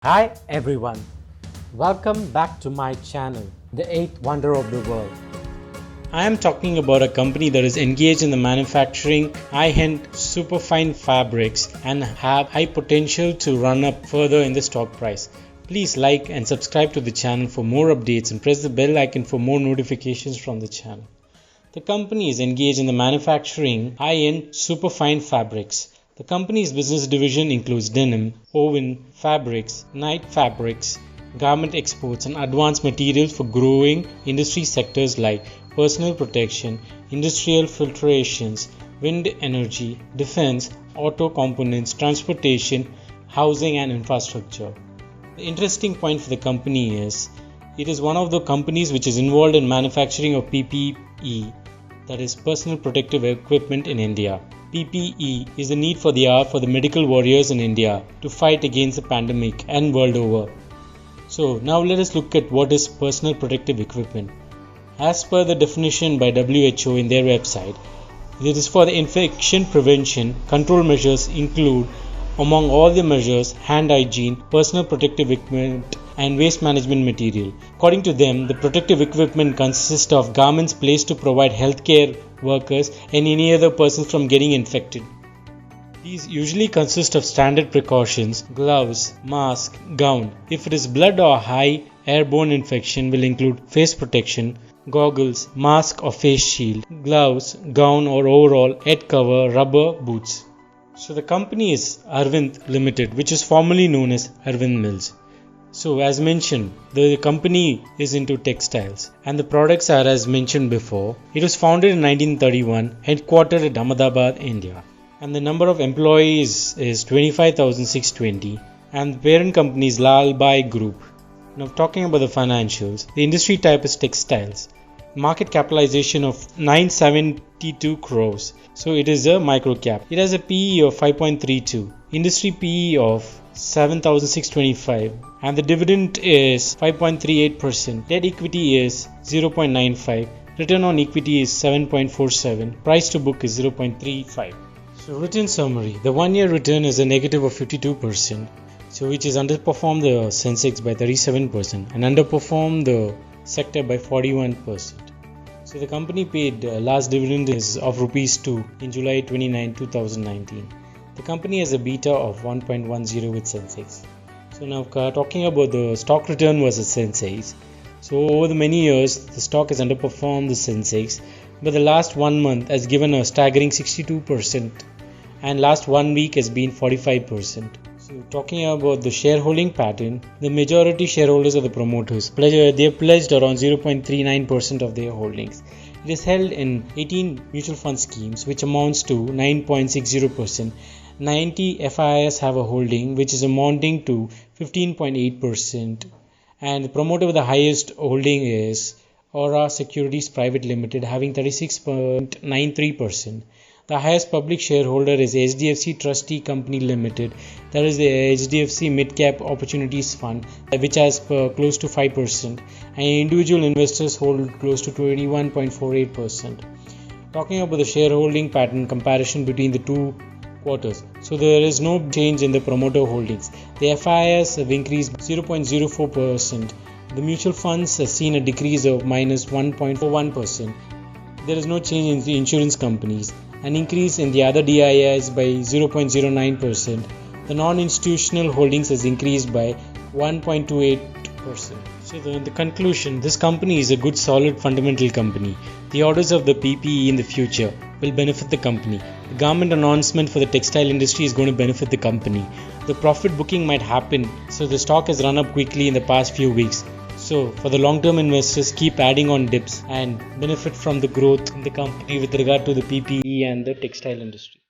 Hi everyone, welcome back to my channel, the 8th wonder of the world. I am talking about a company that is engaged in the manufacturing high-end superfine fabrics and have high potential to run up further in the stock price. Please like and subscribe to the channel for more updates and press the bell icon for more notifications from the channel. The company is engaged in the manufacturing high-end superfine fabrics. The company's business division includes denim, woven fabrics, knit fabrics, garment exports and advanced materials for growing industry sectors like personal protection, industrial filtrations, wind energy, defense, auto components, transportation, housing and infrastructure. The interesting point for the company is it is one of the companies which is involved in manufacturing of PPE, that is personal protective equipment in India. PPE is the need for the hour for the medical warriors in India to fight against the pandemic and world over. So now let us look at what is personal protective equipment. As per the definition by WHO in their website, it is for the infection prevention. Control measures include, among all the measures, hand hygiene, personal protective equipment and waste management material. According to them, the protective equipment consists of garments placed to provide healthcare workers and any other persons from getting infected. These usually consist of standard precautions: gloves, mask, gown. If it is blood or high airborne infection, will include face protection, goggles, mask or face shield, gloves, gown or overall, head cover, rubber, boots. So the company is Arvind Limited, which is formerly known as Arvind Mills. So as mentioned, the company is into textiles and the products are as mentioned before. It was founded in 1931, headquartered at Ahmedabad, India. And the number of employees is 25,620 and the parent company is Lal Bai Group. Now talking about the financials, the industry type is textiles. Market capitalization of 972 crores. So it is a micro cap. It has a PE of 5.32, industry PE of 7,625 and the dividend is 5.38%. Debt equity is 0.95. Return on equity is 7.47. Price to book is 0.35. So return summary. The 1 year return is a negative of 52%. So which is underperformed the Sensex by 37% and underperformed the sector by 41%. So the company paid last dividend is of rupees 2 in July 29, 2019. The company has a beta of 1.10 with Sensex. So now talking about the stock return versus Sensex. So over the many years, the stock has underperformed the Sensex, but the last 1 month has given a staggering 62% and last 1 week has been 45%. So talking about the shareholding pattern, the majority shareholders are the promoters. They have pledged around 0.39% of their holdings. It is held in 18 mutual fund schemes, which amounts to 9.60%. 90 FIIs have a holding, which is amounting to 15.8%. And the promoter with the highest holding is Aura Securities Private Limited, having 36.93%. The highest public shareholder is HDFC Trustee Company Limited, that is the HDFC Mid-Cap Opportunities Fund, which has close to 5%, and individual investors hold close to 21.48%. Talking about the shareholding pattern comparison between the two quarters, so there is no change in the promoter holdings. The FIIs have increased 0.04%. The mutual funds have seen a decrease of minus 1.41%. There is no change in the insurance companies. An increase in the other DIIs by 0.09%. The non-institutional holdings has increased by 1.28%. So the conclusion, this company is a good solid fundamental company. The orders of the PPE in the future will benefit the company. The government announcement for the textile industry is going to benefit the company. The profit booking might happen, so the stock has run up quickly in the past few weeks. So for the long-term investors, keep adding on dips and benefit from the growth in the company with regard to the PPE and the textile industry.